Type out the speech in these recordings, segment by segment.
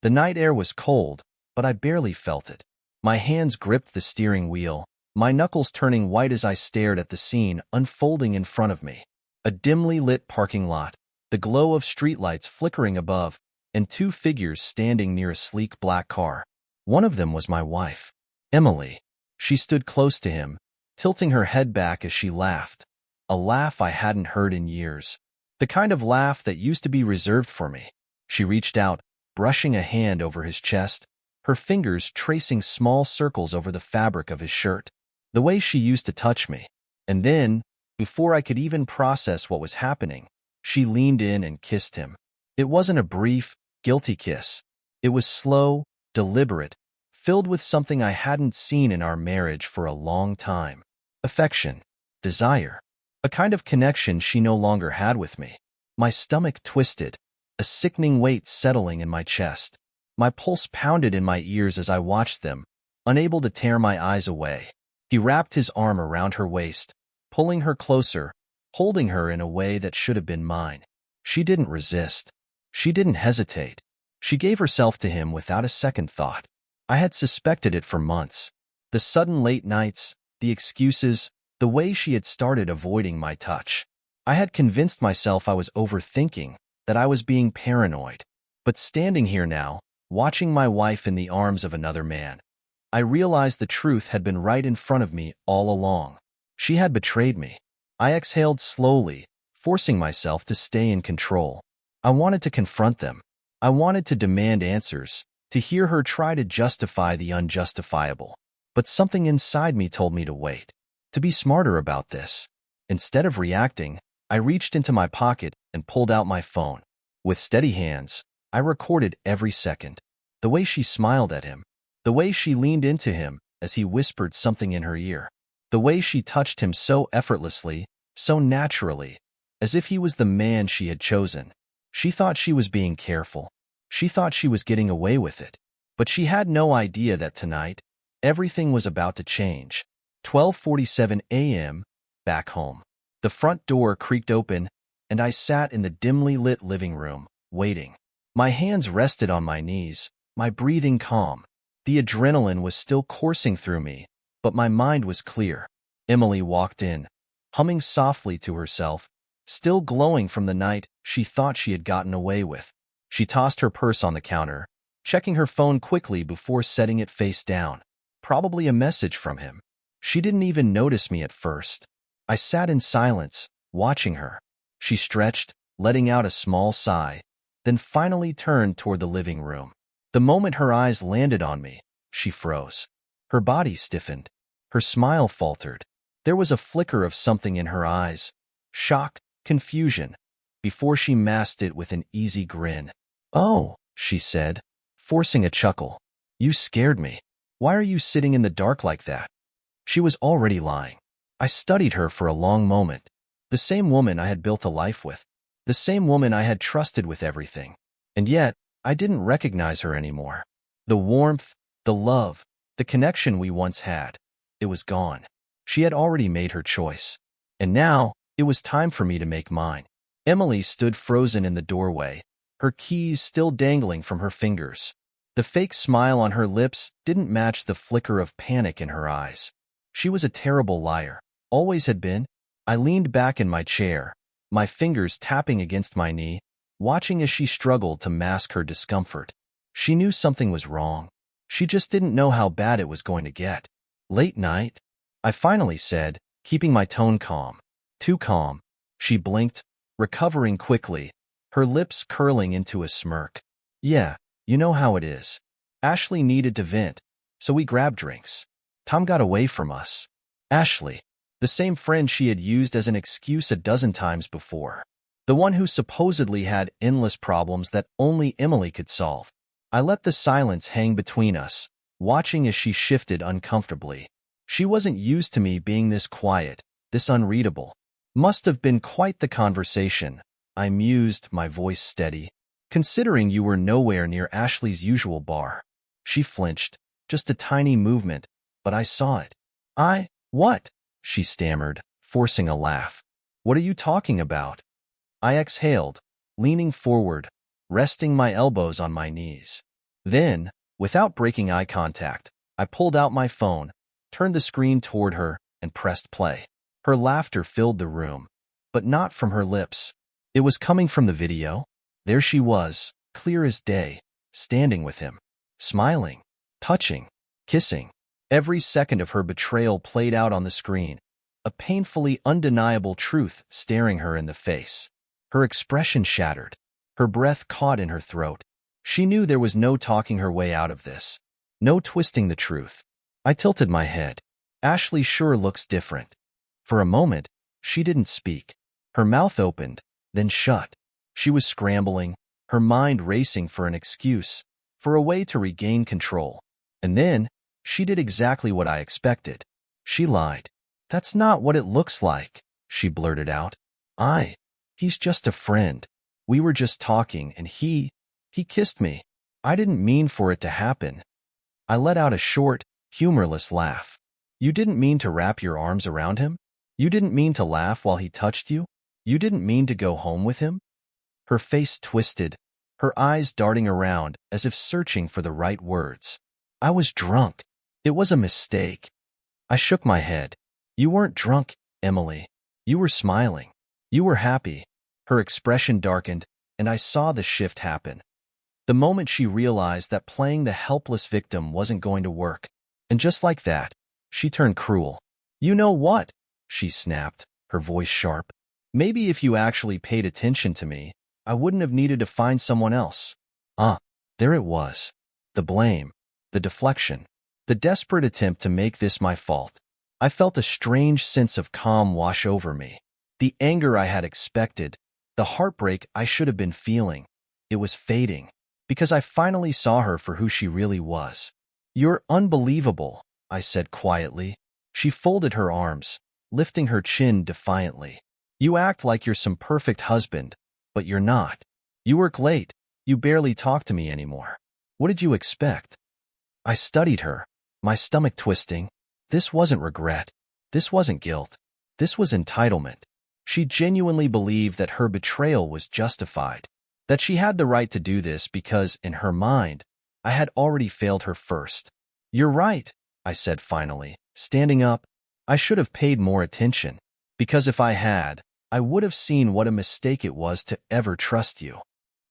The night air was cold, but I barely felt it. My hands gripped the steering wheel, my knuckles turning white as I stared at the scene unfolding in front of me. A dimly lit parking lot, the glow of streetlights flickering above, and two figures standing near a sleek black car. One of them was my wife, Emily. She stood close to him, tilting her head back as she laughed, a laugh I hadn't heard in years, the kind of laugh that used to be reserved for me. She reached out, brushing a hand over his chest, her fingers tracing small circles over the fabric of his shirt, the way she used to touch me. And then, before I could even process what was happening, she leaned in and kissed him. It wasn't a brief, guilty kiss. It was slow, deliberate, filled with something I hadn't seen in our marriage for a long time. Affection, desire, a kind of connection she no longer had with me. My stomach twisted, a sickening weight settling in my chest. My pulse pounded in my ears as I watched them, unable to tear my eyes away. He wrapped his arm around her waist, pulling her closer, holding her in a way that should have been mine. She didn't resist. She didn't hesitate. She gave herself to him without a second thought. I had suspected it for months. The sudden late nights, the excuses, the way she had started avoiding my touch. I had convinced myself I was overthinking, that I was being paranoid. But standing here now, watching my wife in the arms of another man, I realized the truth had been right in front of me all along. She had betrayed me. I exhaled slowly, forcing myself to stay in control. I wanted to confront them. I wanted to demand answers, to hear her try to justify the unjustifiable. But something inside me told me to wait, to be smarter about this. Instead of reacting, I reached into my pocket and pulled out my phone. With steady hands, I recorded every second. The way she smiled at him, the way she leaned into him as he whispered something in her ear, the way she touched him so effortlessly, so naturally, as if he was the man she had chosen. She thought she was being careful. She thought she was getting away with it. But she had no idea that tonight, everything was about to change. 12:47 a.m., back home. The front door creaked open, and I sat in the dimly lit living room, waiting. My hands rested on my knees, my breathing calm. The adrenaline was still coursing through me, but my mind was clear. Emily walked in, humming softly to herself, still glowing from the night she thought she had gotten away with. She tossed her purse on the counter, checking her phone quickly before setting it face down. Probably a message from him. She didn't even notice me at first. I sat in silence, watching her. She stretched, letting out a small sigh, then finally turned toward the living room. The moment her eyes landed on me, she froze. Her body stiffened. Her smile faltered. There was a flicker of something in her eyes. Shock, confusion, before she masked it with an easy grin. "Oh," she said, forcing a chuckle. "You scared me. Why are you sitting in the dark like that?" She was already lying. I studied her for a long moment. The same woman I had built a life with. The same woman I had trusted with everything. And yet, I didn't recognize her anymore. The warmth, the love, the connection we once had, it was gone. She had already made her choice. And now, it was time for me to make mine. Emily stood frozen in the doorway, her keys still dangling from her fingers. The fake smile on her lips didn't match the flicker of panic in her eyes. She was a terrible liar, always had been. I leaned back in my chair, my fingers tapping against my knee, watching as she struggled to mask her discomfort. She knew something was wrong. She just didn't know how bad it was going to get. "Late night?" I finally said, keeping my tone calm. Too calm. She blinked, recovering quickly, her lips curling into a smirk. "Yeah, you know how it is. Ashley needed to vent, so we grabbed drinks. Tom got away from us." Ashley, the same friend she had used as an excuse a dozen times before. The one who supposedly had endless problems that only Emily could solve. I let the silence hang between us, watching as she shifted uncomfortably. She wasn't used to me being this quiet, this unreadable. "Must have been quite the conversation," I mused, my voice steady, "considering you were nowhere near Ashley's usual bar." She flinched, just a tiny movement, but I saw it. What?" she stammered, forcing a laugh. "What are you talking about?" I exhaled, leaning forward, resting my elbows on my knees. Then, without breaking eye contact, I pulled out my phone, turned the screen toward her, and pressed play. Her laughter filled the room, but not from her lips. It was coming from the video. There she was, clear as day, standing with him, smiling, touching, kissing. Every second of her betrayal played out on the screen, a painfully undeniable truth staring her in the face. Her expression shattered, her breath caught in her throat. She knew there was no talking her way out of this, no twisting the truth. I tilted my head. Ashley sure looks different. For a moment, she didn't speak. Her mouth opened, then shut. She was scrambling, her mind racing for an excuse, for a way to regain control. And then, she did exactly what I expected. She lied. "That's not what it looks like," she blurted out. He's just a friend. We were just talking, and he kissed me. I didn't mean for it to happen." I let out a short, humorless laugh. "You didn't mean to wrap your arms around him? You didn't mean to laugh while he touched you? You didn't mean to go home with him?" Her face twisted, her eyes darting around as if searching for the right words. "I was drunk. It was a mistake." I shook my head. "You weren't drunk, Emily. You were smiling. You were happy." Her expression darkened, and I saw the shift happen. The moment she realized that playing the helpless victim wasn't going to work. And just like that, she turned cruel. "You know what?" she snapped, her voice sharp. "Maybe if you actually paid attention to me, I wouldn't have needed to find someone else." There it was. The blame, the deflection, the desperate attempt to make this my fault. I felt a strange sense of calm wash over me. The anger I had expected, the heartbreak I should have been feeling, it was fading, because I finally saw her for who she really was. "You're unbelievable," I said quietly. She folded her arms, lifting her chin defiantly. "You act like you're some perfect husband, but you're not. You work late. You barely talk to me anymore. What did you expect?" I studied her, my stomach twisting. This wasn't regret. This wasn't guilt. This was entitlement. She genuinely believed that her betrayal was justified, that she had the right to do this because, in her mind, I had already failed her first. "You're right," I said finally, standing up. "I should have paid more attention, because if I had, I would have seen what a mistake it was to ever trust you."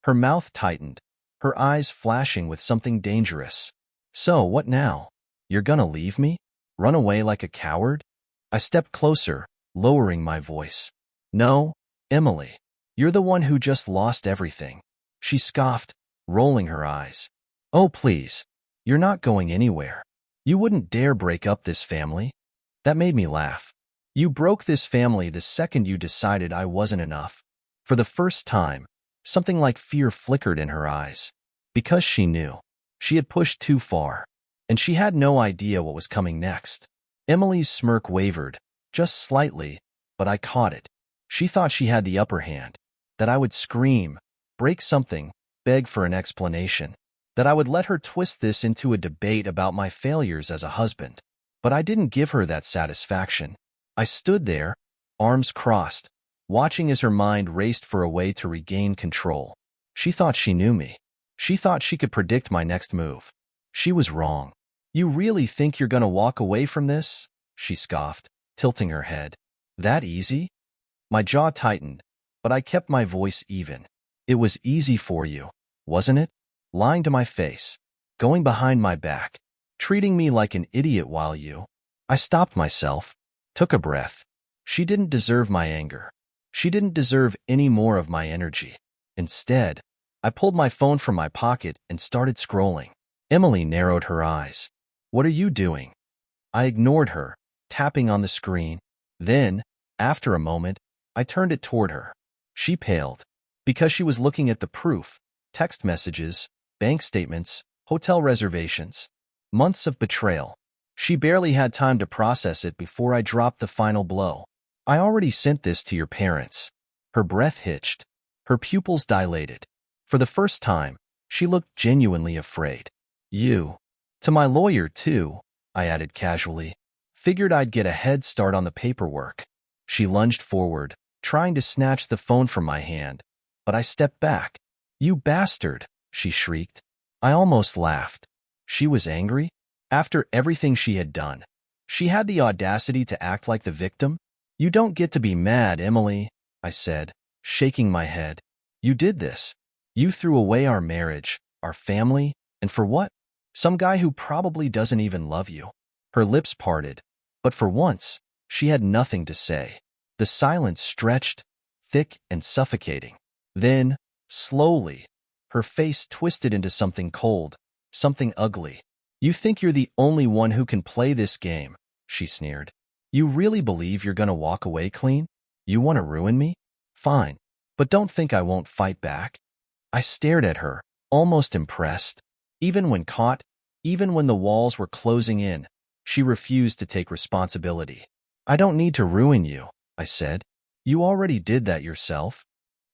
Her mouth tightened, her eyes flashing with something dangerous. "So, what now? You're gonna leave me? Run away like a coward?" I stepped closer, lowering my voice. "No, Emily. You're the one who just lost everything." She scoffed, rolling her eyes. "Oh, please. You're not going anywhere. You wouldn't dare break up this family." That made me laugh. "You broke this family the second you decided I wasn't enough." For the first time, something like fear flickered in her eyes. Because she knew. She had pushed too far, and she had no idea what was coming next. Emily's smirk wavered, just slightly, but I caught it. She thought she had the upper hand, that I would scream, break something, beg for an explanation, that I would let her twist this into a debate about my failures as a husband. But I didn't give her that satisfaction. I stood there, arms crossed, watching as her mind raced for a way to regain control. She thought she knew me. She thought she could predict my next move. She was wrong. "You really think you're gonna walk away from this?" she scoffed, tilting her head. "That easy?" My jaw tightened, but I kept my voice even. "It was easy for you, wasn't it? Lying to my face, going behind my back, treating me like an idiot while you—" I stopped myself, took a breath. She didn't deserve my anger. She didn't deserve any more of my energy. Instead, I pulled my phone from my pocket and started scrolling. Emily narrowed her eyes. "What are you doing?" I ignored her, tapping on the screen. Then, after a moment, I turned it toward her. She paled, because she was looking at the proof: text messages, bank statements, hotel reservations. Months of betrayal. She barely had time to process it before I dropped the final blow. "I already sent this to your parents." Her breath hitched. Her pupils dilated. For the first time, she looked genuinely afraid. "You." "To my lawyer, too," I added casually. "Figured I'd get a head start on the paperwork." She lunged forward, trying to snatch the phone from my hand, but I stepped back. "You bastard," she shrieked. I almost laughed. She was angry? After everything she had done, she had the audacity to act like the victim? You don't get to be mad, Emily, I said, shaking my head. You did this. You threw away our marriage, our family, and for what? Some guy who probably doesn't even love you. Her lips parted, but for once, she had nothing to say. The silence stretched, thick and suffocating. Then, slowly, her face twisted into something cold, something ugly. You think you're the only one who can play this game, she sneered. You really believe you're gonna walk away clean? You want to ruin me? Fine, but don't think I won't fight back. I stared at her, almost impressed. Even when caught, even when the walls were closing in, she refused to take responsibility. I don't need to ruin you, I said. You already did that yourself.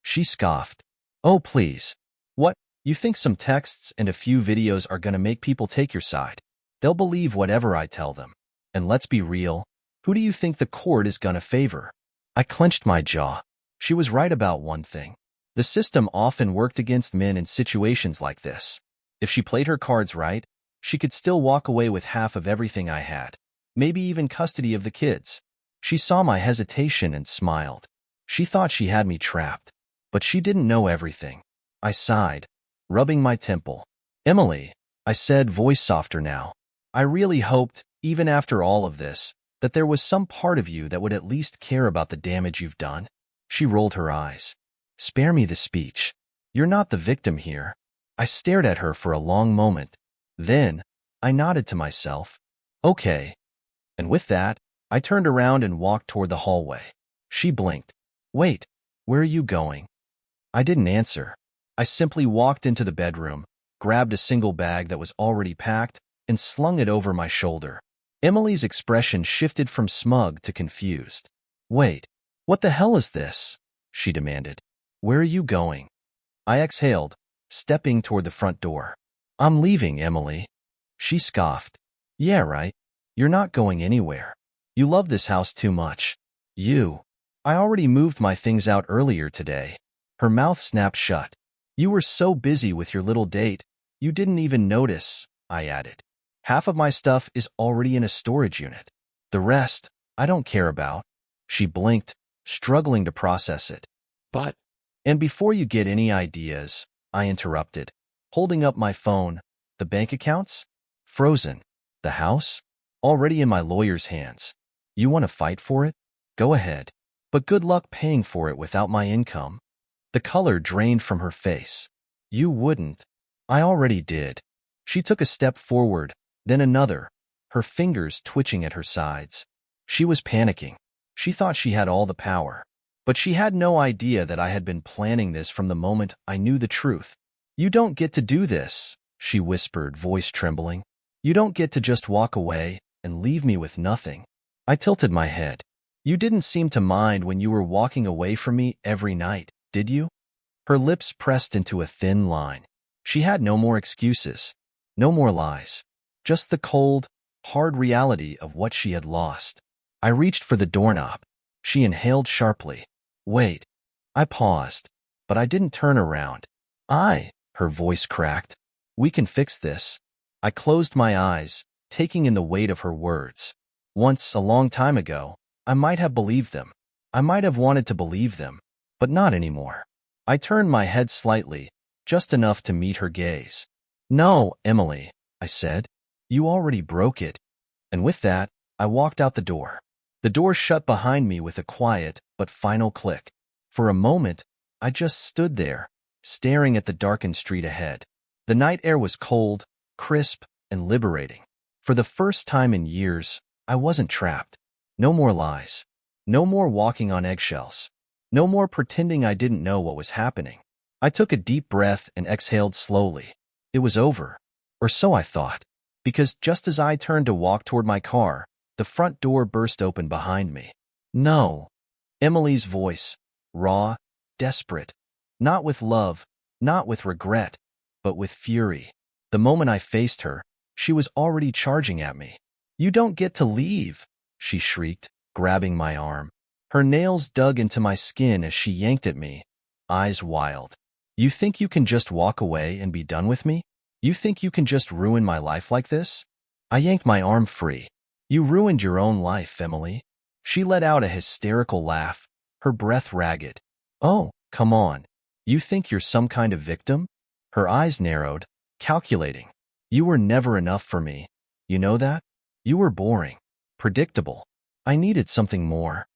She scoffed. Oh, please. What? You think some texts and a few videos are gonna make people take your side? They'll believe whatever I tell them. And let's be real, who do you think the court is gonna favor? I clenched my jaw. She was right about one thing. The system often worked against men in situations like this. If she played her cards right, she could still walk away with half of everything I had, maybe even custody of the kids. She saw my hesitation and smiled. She thought she had me trapped, but she didn't know everything. I sighed, rubbing my temple. Emily, I said, voice softer now. I really hoped, even after all of this, that there was some part of you that would at least care about the damage you've done. She rolled her eyes. Spare me the speech. You're not the victim here. I stared at her for a long moment. Then, I nodded to myself. Okay. And with that, I turned around and walked toward the hallway. She blinked. Wait, where are you going? I didn't answer. I simply walked into the bedroom, grabbed a single bag that was already packed, and slung it over my shoulder. Emily's expression shifted from smug to confused. Wait, what the hell is this? She demanded. Where are you going? I exhaled, stepping toward the front door. I'm leaving, Emily. She scoffed. Yeah, right. You're not going anywhere. You love this house too much. I already moved my things out earlier today. Her mouth snapped shut. You were so busy with your little date, you didn't even notice, I added. Half of my stuff is already in a storage unit. The rest, I don't care about. She blinked, struggling to process it. But, and before you get any ideas, I interrupted, holding up my phone. The bank accounts? Frozen. The house? Already in my lawyer's hands. You want to fight for it? Go ahead. But good luck paying for it without my income. The color drained from her face. You wouldn't. I already did. She took a step forward, then another, her fingers twitching at her sides. She was panicking. She thought she had all the power. But she had no idea that I had been planning this from the moment I knew the truth. You don't get to do this, she whispered, voice trembling. You don't get to just walk away and leave me with nothing. I tilted my head. You didn't seem to mind when you were walking away from me every night, did you? Her lips pressed into a thin line. She had no more excuses, no more lies, just the cold, hard reality of what she had lost. I reached for the doorknob. She inhaled sharply. Wait. I paused, but I didn't turn around. Her voice cracked. We can fix this. I closed my eyes, taking in the weight of her words. Once, a long time ago, I might have believed them. I might have wanted to believe them, but not anymore. I turned my head slightly, just enough to meet her gaze. No, Emily, I said. You already broke it. And with that, I walked out the door. The door shut behind me with a quiet but final click. For a moment, I just stood there, staring at the darkened street ahead. The night air was cold, crisp, and liberating. For the first time in years, I wasn't trapped. No more lies. No more walking on eggshells. No more pretending I didn't know what was happening. I took a deep breath and exhaled slowly. It was over. Or so I thought. Because just as I turned to walk toward my car, the front door burst open behind me. No. Emily's voice, raw, desperate. Not with love, not with regret, but with fury. The moment I faced her, she was already charging at me. You don't get to leave, she shrieked, grabbing my arm. Her nails dug into my skin as she yanked at me, eyes wild. You think you can just walk away and be done with me? You think you can just ruin my life like this? I yanked my arm free. You ruined your own life, Emily. She let out a hysterical laugh, her breath ragged. Oh, come on. You think you're some kind of victim? Her eyes narrowed, calculating. You were never enough for me. You know that? You were boring, predictable. I needed something more.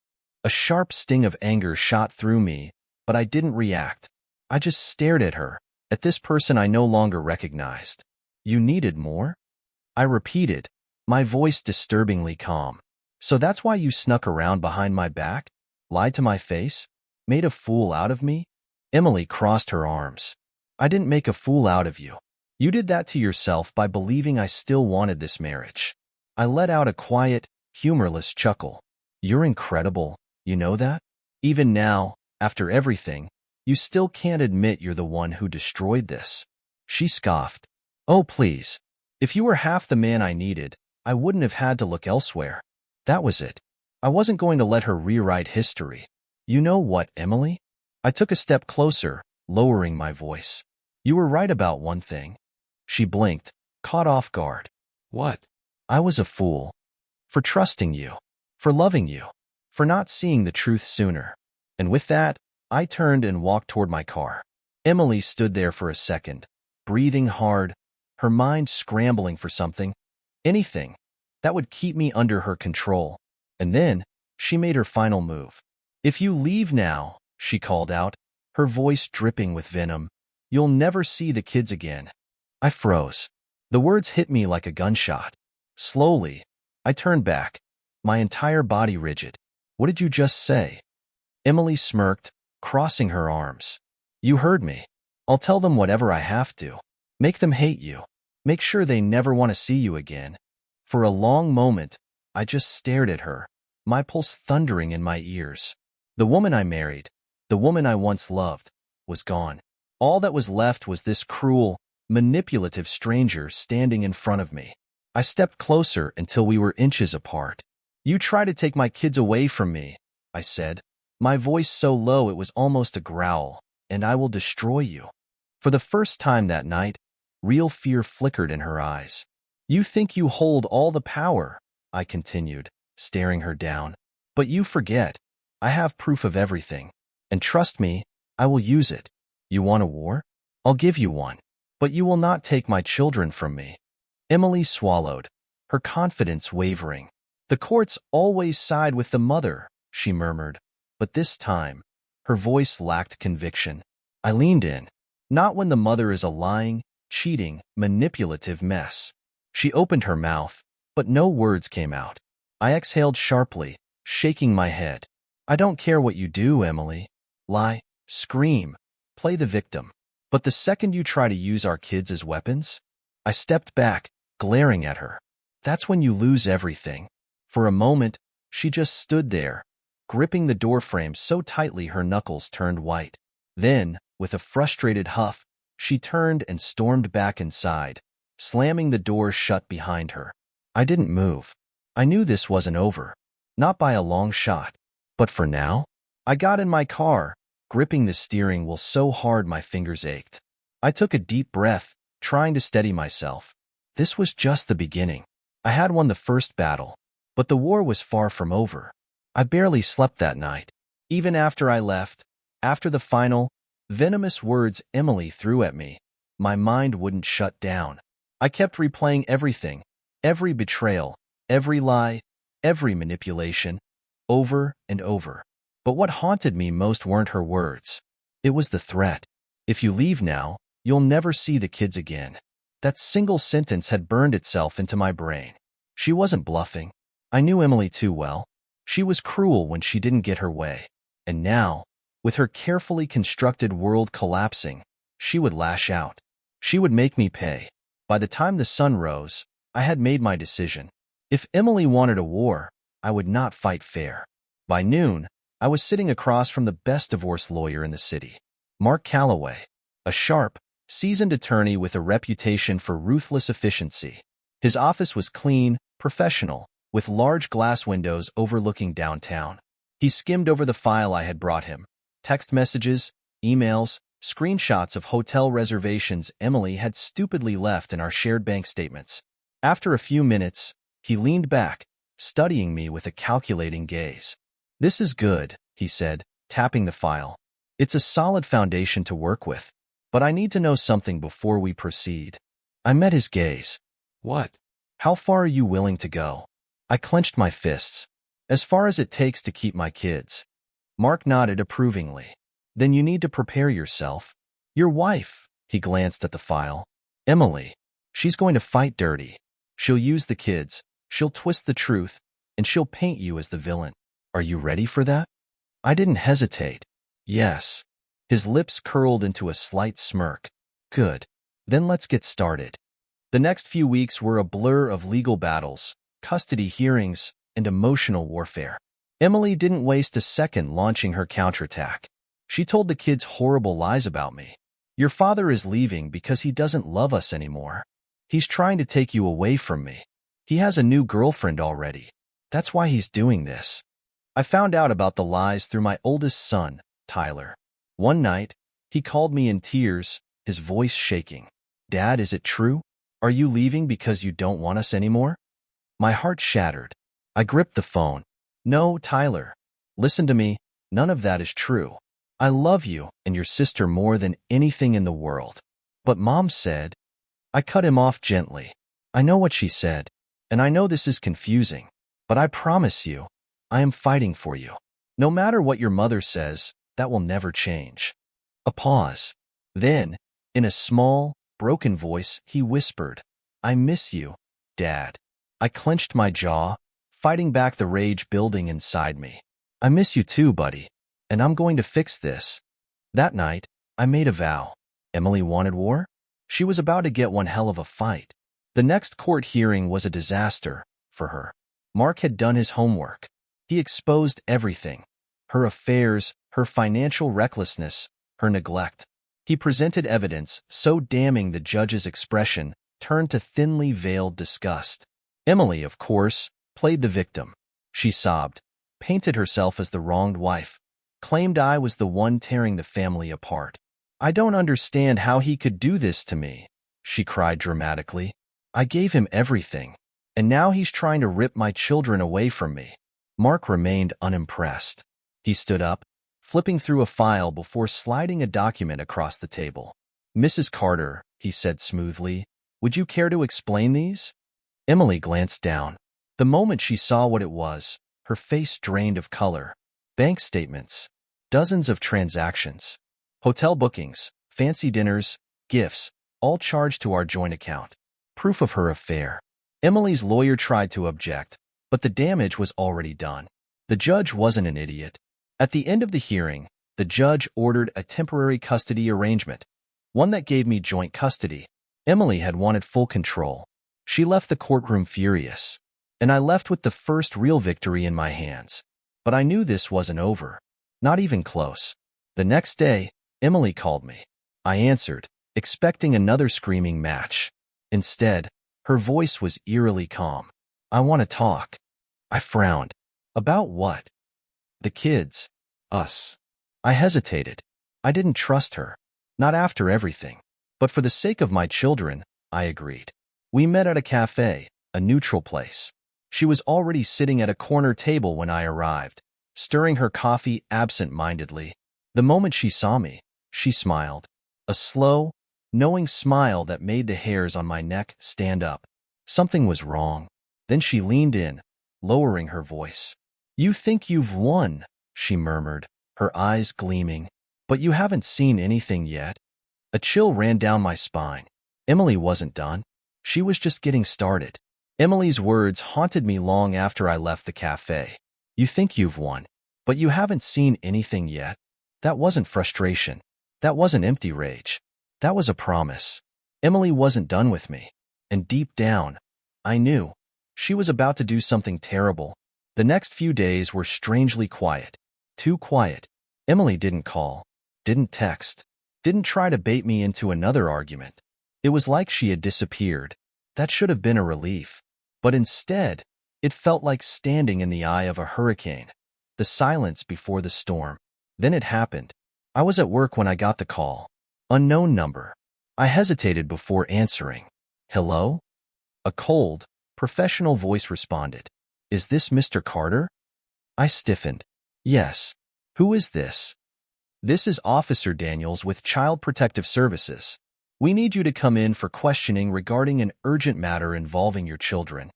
A sharp sting of anger shot through me, but I didn't react. I just stared at her, at this person I no longer recognized. You needed more? I repeated, my voice disturbingly calm. So that's why you snuck around behind my back? Lied to my face? Made a fool out of me? Emily crossed her arms. I didn't make a fool out of you. You did that to yourself by believing I still wanted this marriage. I let out a quiet, humorless chuckle. You're incredible, you know that? Even now, after everything, you still can't admit you're the one who destroyed this. She scoffed. Oh, please. If you were half the man I needed, I wouldn't have had to look elsewhere. That was it. I wasn't going to let her rewrite history. You know what, Emily? I took a step closer, lowering my voice. You were right about one thing. She blinked, caught off guard. What? I was a fool. For trusting you. For loving you. For not seeing the truth sooner. And with that, I turned and walked toward my car. Emily stood there for a second, breathing hard, her mind scrambling for something, anything, that would keep me under her control. And then, she made her final move. If you leave now, she called out, her voice dripping with venom, you'll never see the kids again. I froze. The words hit me like a gunshot. Slowly, I turned back, my entire body rigid. What did you just say? Emily smirked, crossing her arms. You heard me. I'll tell them whatever I have to. Make them hate you. Make sure they never want to see you again. For a long moment, I just stared at her, my pulse thundering in my ears. The woman I married, the woman I once loved, was gone. All that was left was this cruel, manipulative stranger standing in front of me. I stepped closer until we were inches apart. You try to take my kids away from me, I said, my voice so low it was almost a growl, and I will destroy you. For the first time that night, real fear flickered in her eyes. You think you hold all the power, I continued, staring her down. But you forget. I have proof of everything. And trust me, I will use it. You want a war? I'll give you one. But you will not take my children from me. Emily swallowed, her confidence wavering. The courts always side with the mother, she murmured. But this time, her voice lacked conviction. I leaned in. Not when the mother is a lying, cheating, manipulative mess. She opened her mouth, but no words came out. I exhaled sharply, shaking my head. I don't care what you do, Emily. Lie, scream, play the victim. But the second you try to use our kids as weapons, I stepped back, glaring at her. That's when you lose everything. For a moment, she just stood there, gripping the doorframe so tightly her knuckles turned white. Then, with a frustrated huff, she turned and stormed back inside, slamming the door shut behind her. I didn't move. I knew this wasn't over. Not by a long shot. But for now, I got in my car, gripping the steering wheel so hard my fingers ached. I took a deep breath, trying to steady myself. This was just the beginning. I had won the first battle, but the war was far from over. I barely slept that night. Even after I left, after the final, venomous words Emily threw at me, my mind wouldn't shut down. I kept replaying everything, every betrayal, every lie, every manipulation, over and over. But what haunted me most weren't her words. It was the threat. If you leave now, you'll never see the kids again. That single sentence had burned itself into my brain. She wasn't bluffing. I knew Emily too well. She was cruel when she didn't get her way. And now, with her carefully constructed world collapsing, she would lash out. She would make me pay. By the time the sun rose, I had made my decision. If Emily wanted a war, I would not fight fair. By noon, I was sitting across from the best divorce lawyer in the city, Mark Calloway, a sharp, seasoned attorney with a reputation for ruthless efficiency. His office was clean, professional, with large glass windows overlooking downtown. He skimmed over the file I had brought him, text messages, emails, screenshots of hotel reservations Emily had stupidly left in our shared bank statements. After a few minutes, he leaned back, studying me with a calculating gaze. "This is good," he said, tapping the file. "It's a solid foundation to work with. But I need to know something before we proceed." I met his gaze. "What? How far are you willing to go?" I clenched my fists. "As far as it takes to keep my kids." Mark nodded approvingly. "Then you need to prepare yourself. Your wife," he glanced at the file. "Emily. She's going to fight dirty. She'll use the kids, she'll twist the truth, and she'll paint you as the villain. Are you ready for that?" I didn't hesitate. "Yes." His lips curled into a slight smirk. "Good. Then let's get started." The next few weeks were a blur of legal battles, custody hearings, and emotional warfare. Emily didn't waste a second launching her counterattack. She told the kids horrible lies about me. "Your father is leaving because he doesn't love us anymore. He's trying to take you away from me. He has a new girlfriend already. That's why he's doing this." I found out about the lies through my oldest son, Tyler. One night, he called me in tears, his voice shaking. "Dad, is it true? Are you leaving because you don't want us anymore?" My heart shattered. I gripped the phone. "No, Tyler. Listen to me. None of that is true. I love you and your sister more than anything in the world." "But Mom said—" I cut him off gently. "I know what she said, and I know this is confusing, but I promise you, I am fighting for you. No matter what your mother says, that will never change." A pause. Then, in a small, broken voice, he whispered, "I miss you, Dad." I clenched my jaw, fighting back the rage building inside me. "I miss you too, buddy, and I'm going to fix this." That night, I made a vow. Emily wanted war? She was about to get one hell of a fight. The next court hearing was a disaster for her. Mark had done his homework. He exposed everything: her affairs, her financial recklessness, her neglect. He presented evidence so damning the judge's expression turned to thinly veiled disgust. Emily, of course, played the victim. She sobbed, painted herself as the wronged wife, claimed I was the one tearing the family apart. "I don't understand how he could do this to me," she cried dramatically. "I gave him everything, and now he's trying to rip my children away from me." Mark remained unimpressed. He stood up, flipping through a file before sliding a document across the table. "Mrs. Carter," he said smoothly, "would you care to explain these?" Emily glanced down. The moment she saw what it was, her face drained of color. Bank statements, dozens of transactions, hotel bookings, fancy dinners, gifts, all charged to our joint account. Proof of her affair. Emily's lawyer tried to object, but the damage was already done. The judge wasn't an idiot. At the end of the hearing, the judge ordered a temporary custody arrangement, one that gave me joint custody. Emily had wanted full control. She left the courtroom furious, and I left with the first real victory in my hands. But I knew this wasn't over. Not even close. The next day, Emily called me. I answered, expecting another screaming match. Instead, her voice was eerily calm. "I want to talk." I frowned. "About what?" "The kids. Us." I hesitated. I didn't trust her. Not after everything. But for the sake of my children, I agreed. We met at a cafe, a neutral place. She was already sitting at a corner table when I arrived, stirring her coffee absent-mindedly. The moment she saw me, she smiled. A slow, knowing smile that made the hairs on my neck stand up. Something was wrong. Then she leaned in, lowering her voice. "You think you've won," she murmured, her eyes gleaming. "But you haven't seen anything yet." A chill ran down my spine. Emily wasn't done. She was just getting started. Emily's words haunted me long after I left the cafe. "You think you've won, but you haven't seen anything yet." That wasn't frustration. That wasn't empty rage. That was a promise. Emily wasn't done with me. And deep down, I knew she was about to do something terrible. The next few days were strangely quiet. Too quiet. Emily didn't call, didn't text, didn't try to bait me into another argument. It was like she had disappeared. That should have been a relief. But instead, it felt like standing in the eye of a hurricane, the silence before the storm. Then it happened. I was at work when I got the call. Unknown number. I hesitated before answering. Hello? A cold, professional voice responded. Is this Mr. Carter? I stiffened. Yes. Who is this? This is Officer Daniels with Child Protective Services. We need you to come in for questioning regarding an urgent matter involving your children.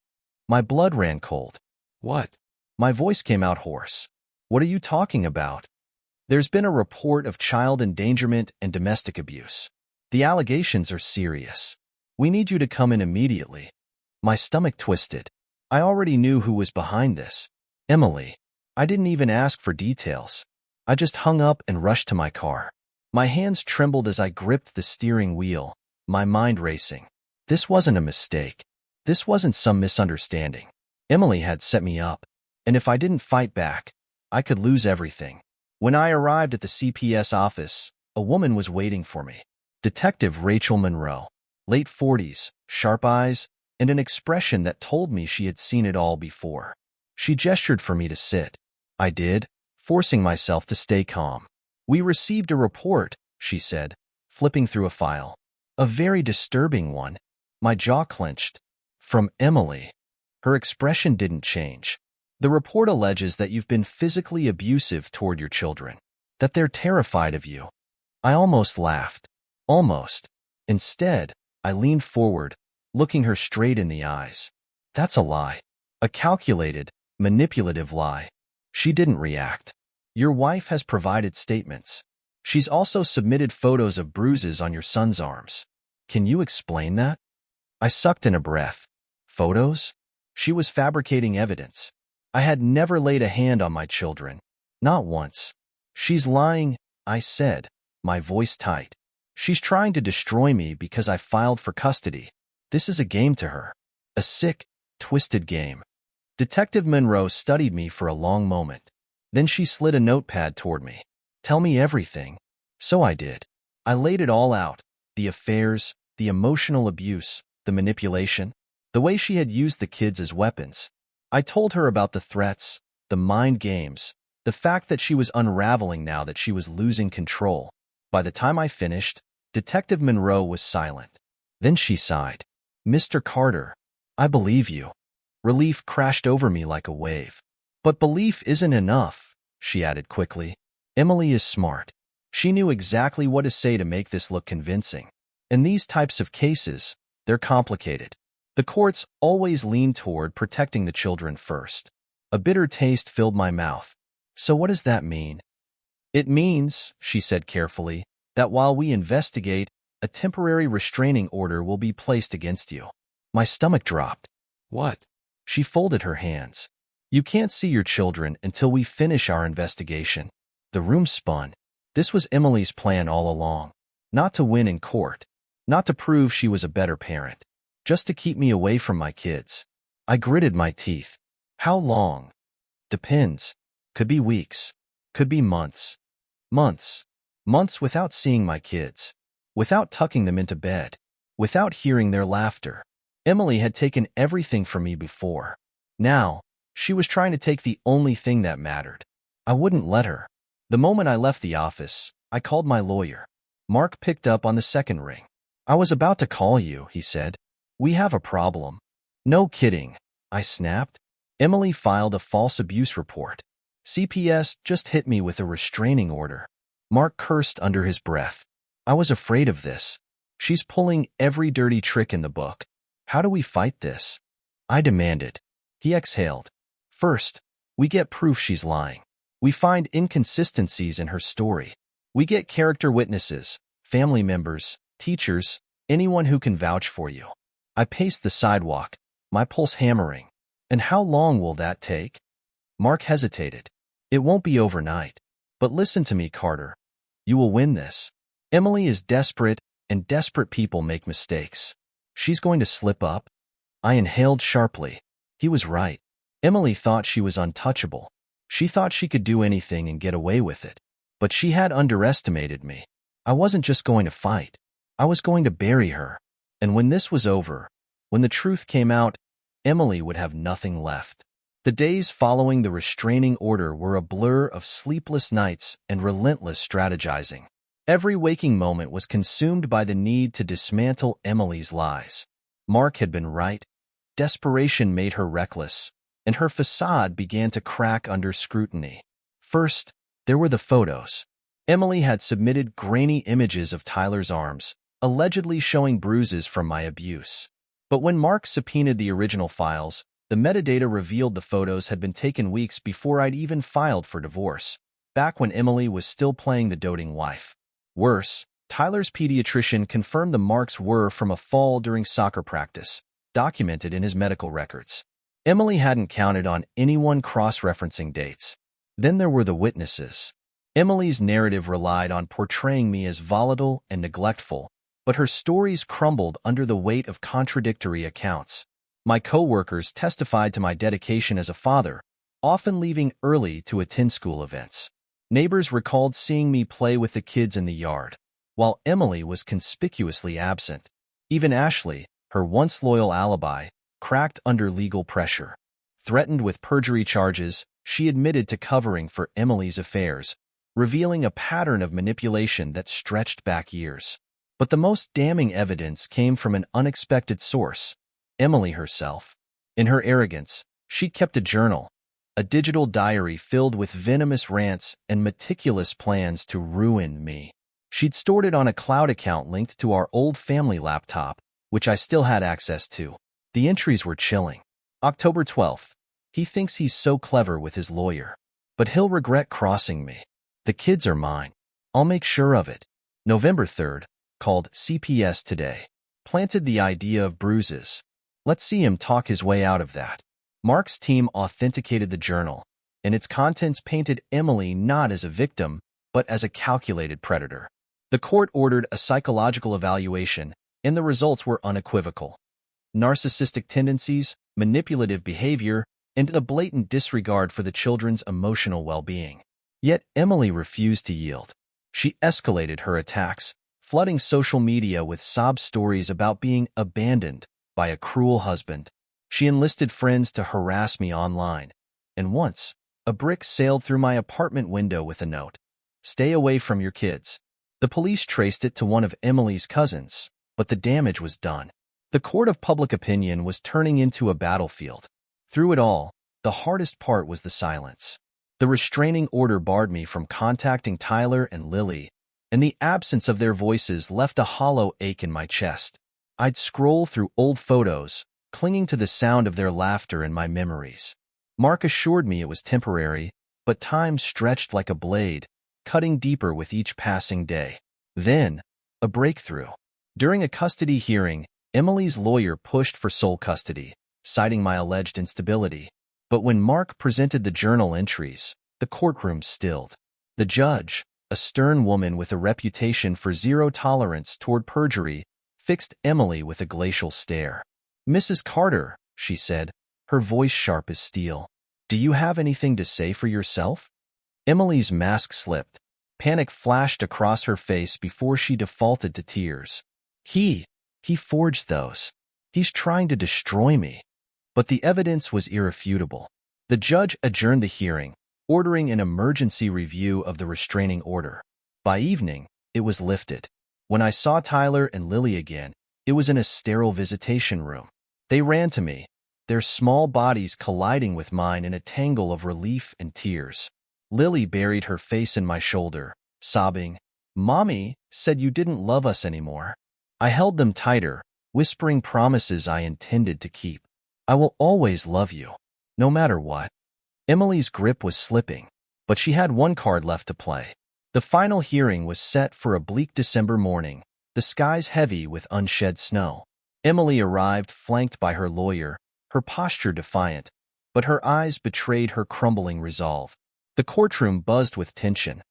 My blood ran cold. What? My voice came out hoarse. What are you talking about? There's been a report of child endangerment and domestic abuse. The allegations are serious. We need you to come in immediately. My stomach twisted. I already knew who was behind this. Emily. I didn't even ask for details. I just hung up and rushed to my car. My hands trembled as I gripped the steering wheel, my mind racing. This wasn't a mistake. This wasn't some misunderstanding. Emily had set me up, and if I didn't fight back, I could lose everything. When I arrived at the CPS office, a woman was waiting for me. Detective Rachel Monroe, late 40s, sharp eyes, and an expression that told me she had seen it all before. She gestured for me to sit. I did, forcing myself to stay calm. We received a report, she said, flipping through a file. A very disturbing one. My jaw clenched. From Emily. Her expression didn't change. The report alleges that you've been physically abusive toward your children, that they're terrified of you. I almost laughed. Almost. Instead, I leaned forward, looking her straight in the eyes. That's a lie. A calculated, manipulative lie. She didn't react. Your wife has provided statements. She's also submitted photos of bruises on your son's arms. Can you explain that? I sucked in a breath. Photos? She was fabricating evidence. I had never laid a hand on my children. Not once. She's lying, I said, my voice tight. She's trying to destroy me because I filed for custody. This is a game to her. A sick, twisted game. Detective Monroe studied me for a long moment. Then she slid a notepad toward me. Tell me everything. So I did. I laid it all out. The affairs, the emotional abuse, the manipulation, the way she had used the kids as weapons. I told her about the threats, the mind games, the fact that she was unraveling now that she was losing control. By the time I finished, Detective Monroe was silent. Then she sighed. Mr. Carter, I believe you. Relief crashed over me like a wave. But belief isn't enough, she added quickly. Emily is smart. She knew exactly what to say to make this look convincing. In these types of cases, they're complicated. The courts always lean toward protecting the children first. A bitter taste filled my mouth. So what does that mean? It means, she said carefully, that while we investigate, a temporary restraining order will be placed against you. My stomach dropped. What? She folded her hands. You can't see your children until we finish our investigation. The room spun. This was Emily's plan all along. Not to win in court. Not to prove she was a better parent. Just to keep me away from my kids. I gritted my teeth. How long? Depends. Could be weeks. Could be months. Months. Months without seeing my kids. Without tucking them into bed. Without hearing their laughter. Emily had taken everything from me before. Now, she was trying to take the only thing that mattered. I wouldn't let her. The moment I left the office, I called my lawyer. Mark picked up on the second ring. I was about to call you, he said. We have a problem. No kidding, I snapped. Emily filed a false abuse report. CPS just hit me with a restraining order. Mark cursed under his breath. I was afraid of this. She's pulling every dirty trick in the book. How do we fight this? I demanded. He exhaled. First, we get proof she's lying. We find inconsistencies in her story. We get character witnesses, family members, teachers, anyone who can vouch for you. I paced the sidewalk, my pulse hammering. And how long will that take? Mark hesitated. It won't be overnight. But listen to me, Carter. You will win this. Emily is desperate, and desperate people make mistakes. She's going to slip up. I inhaled sharply. He was right. Emily thought she was untouchable. She thought she could do anything and get away with it. But she had underestimated me. I wasn't just going to fight. I was going to bury her. And when this was over, when the truth came out, Emily would have nothing left. The days following the restraining order were a blur of sleepless nights and relentless strategizing. Every waking moment was consumed by the need to dismantle Emily's lies. Mark had been right. Desperation made her reckless, and her facade began to crack under scrutiny. First, there were the photos. Emily had submitted grainy images of Tyler's arms, allegedly showing bruises from my abuse. But when Mark subpoenaed the original files, the metadata revealed the photos had been taken weeks before I'd even filed for divorce, back when Emily was still playing the doting wife. Worse, Tyler's pediatrician confirmed the marks were from a fall during soccer practice, documented in his medical records. Emily hadn't counted on anyone cross-referencing dates. Then there were the witnesses. Emily's narrative relied on portraying me as volatile and neglectful, but her stories crumbled under the weight of contradictory accounts. My co-workers testified to my dedication as a father, often leaving early to attend school events. Neighbors recalled seeing me play with the kids in the yard, while Emily was conspicuously absent. Even Ashley, her once loyal alibi, cracked under legal pressure. Threatened with perjury charges, she admitted to covering for Emily's affairs, revealing a pattern of manipulation that stretched back years. But the most damning evidence came from an unexpected source, Emily herself. In her arrogance, she kept a journal, a digital diary filled with venomous rants and meticulous plans to ruin me. She'd stored it on a cloud account linked to our old family laptop, which I still had access to. The entries were chilling. October 12th. He thinks he's so clever with his lawyer, but he'll regret crossing me. The kids are mine. I'll make sure of it. November 3rd, called CPS Today. Planted the idea of bruises. Let's see him talk his way out of that. Mark's team authenticated the journal, and its contents painted Emily not as a victim, but as a calculated predator. The court ordered a psychological evaluation, and the results were unequivocal. Narcissistic tendencies, manipulative behavior, and a blatant disregard for the children's emotional well-being. Yet Emily refused to yield. She escalated her attacks, flooding social media with sob stories about being abandoned by a cruel husband. She enlisted friends to harass me online, and once, a brick sailed through my apartment window with a note, "Stay away from your kids." The police traced it to one of Emily's cousins, but the damage was done. The court of public opinion was turning into a battlefield. Through it all, the hardest part was the silence. The restraining order barred me from contacting Tyler and Lily, and the absence of their voices left a hollow ache in my chest. I'd scroll through old photos, clinging to the sound of their laughter in my memories. Mark assured me it was temporary, but time stretched like a blade, cutting deeper with each passing day. Then, a breakthrough. During a custody hearing, Emily's lawyer pushed for sole custody, citing my alleged instability. But when Mark presented the journal entries, the courtroom stilled. The judge, a stern woman with a reputation for zero tolerance toward perjury, fixed Emily with a glacial stare. "Mrs. Carter," she said, her voice sharp as steel, "do you have anything to say for yourself?" Emily's mask slipped. Panic flashed across her face before she defaulted to tears. He forged those. He's trying to destroy me." But the evidence was irrefutable. The judge adjourned the hearing, ordering an emergency review of the restraining order. By evening, it was lifted. When I saw Tyler and Lily again, it was in a sterile visitation room. They ran to me, their small bodies colliding with mine in a tangle of relief and tears. Lily buried her face in my shoulder, sobbing, "Mommy said you didn't love us anymore." I held them tighter, whispering promises I intended to keep. "I will always love you, no matter what." Emily's grip was slipping, but she had one card left to play. The final hearing was set for a bleak December morning, the skies heavy with unshed snow. Emily arrived flanked by her lawyer, her posture defiant, but her eyes betrayed her crumbling resolve. The courtroom buzzed with tension.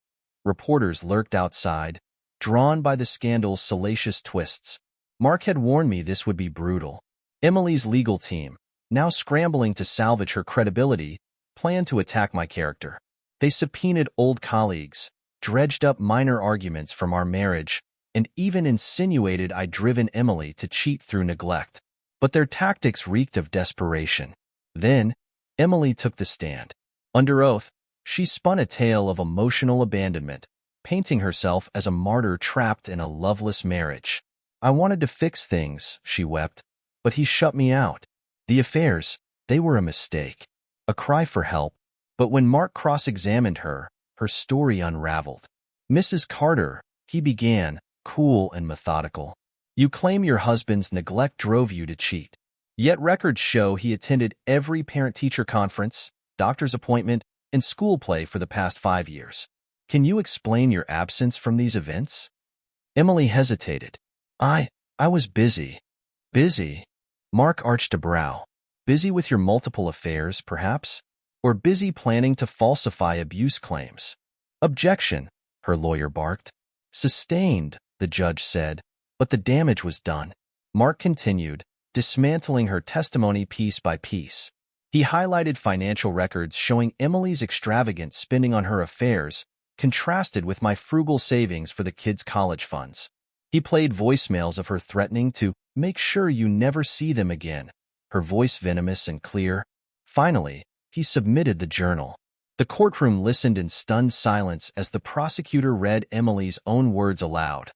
Reporters lurked outside, drawn by the scandal's salacious twists. Mark had warned me this would be brutal. Emily's legal team, now scrambling to salvage her credibility, planned to attack my character. They subpoenaed old colleagues, dredged up minor arguments from our marriage, and even insinuated I'd driven Emily to cheat through neglect. But their tactics reeked of desperation. Then, Emily took the stand. Under oath, she spun a tale of emotional abandonment, painting herself as a martyr trapped in a loveless marriage. I wanted to fix things, she wept, but he shut me out. The affairs, they were a mistake, a cry for help. But when Mark cross-examined her, her story unraveled. Mrs. Carter, he began, cool and methodical. You claim your husband's neglect drove you to cheat. Yet records show he attended every parent-teacher conference, doctor's appointment, and school play for the past 5 years. Can you explain your absence from these events? Emily hesitated. I was busy. Busy? Mark arched a brow. Busy with your multiple affairs, perhaps? Or busy planning to falsify abuse claims? Objection, her lawyer barked. Sustained, the judge said, but the damage was done. Mark continued, dismantling her testimony piece by piece. He highlighted financial records showing Emily's extravagant spending on her affairs, contrasted with my frugal savings for the kids' college funds. He played voicemails of her threatening to make sure you never see them again, her voice venomous and clear. Finally, he submitted the journal. The courtroom listened in stunned silence as the prosecutor read Emily's own words aloud.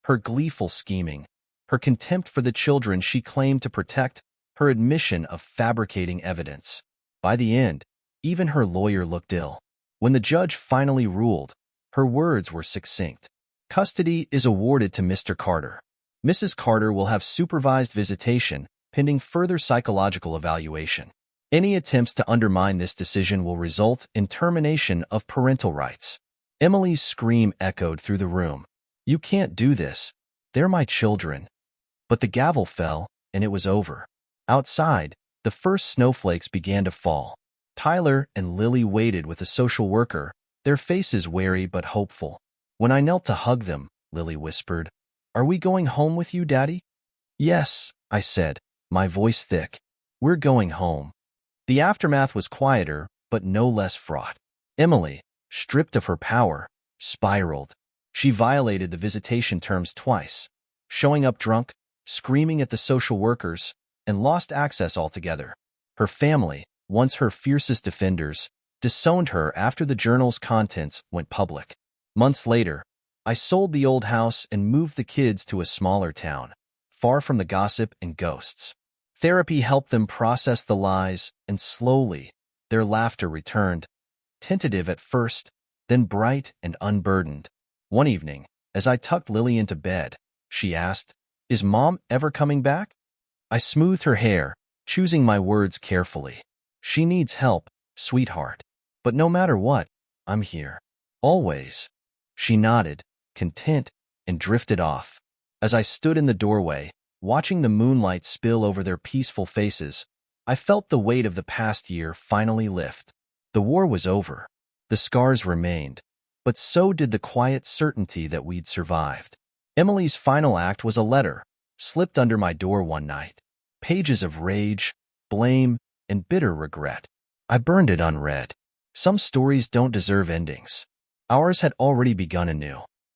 Her gleeful scheming, her contempt for the children she claimed to protect, her admission of fabricating evidence. By the end, even her lawyer looked ill. When the judge finally ruled, her words were succinct. Custody is awarded to Mr. Carter. Mrs. Carter will have supervised visitation, pending further psychological evaluation. Any attempts to undermine this decision will result in termination of parental rights. Emily's scream echoed through the room. You can't do this. They're my children. But the gavel fell, and it was over. Outside, the first snowflakes began to fall. Tyler and Lily waited with a social worker, their faces wary but hopeful. When I knelt to hug them, Lily whispered, Are we going home with you, Daddy? Yes, I said, my voice thick. We're going home. The aftermath was quieter, but no less fraught. Emily, stripped of her power, spiraled. She violated the visitation terms twice, showing up drunk, screaming at the social workers, and lost access altogether. Her family, once her fiercest defenders, disowned her after the journal's contents went public. Months later, I sold the old house and moved the kids to a smaller town, far from the gossip and ghosts. Therapy helped them process the lies, and slowly, their laughter returned, tentative at first, then bright and unburdened. One evening, as I tucked Lily into bed, she asked, Is Mom ever coming back? I smoothed her hair, choosing my words carefully. She needs help, sweetheart. But no matter what, I'm here. Always. She nodded, content, and drifted off. As I stood in the doorway, watching the moonlight spill over their peaceful faces, I felt the weight of the past year finally lift. The war was over. The scars remained, but so did the quiet certainty that we'd survived. Emily's final act was a letter, slipped under my door one night. Pages of rage, blame, and bitter regret. I burned it unread. Some stories don't deserve endings. Ours had already begun anew.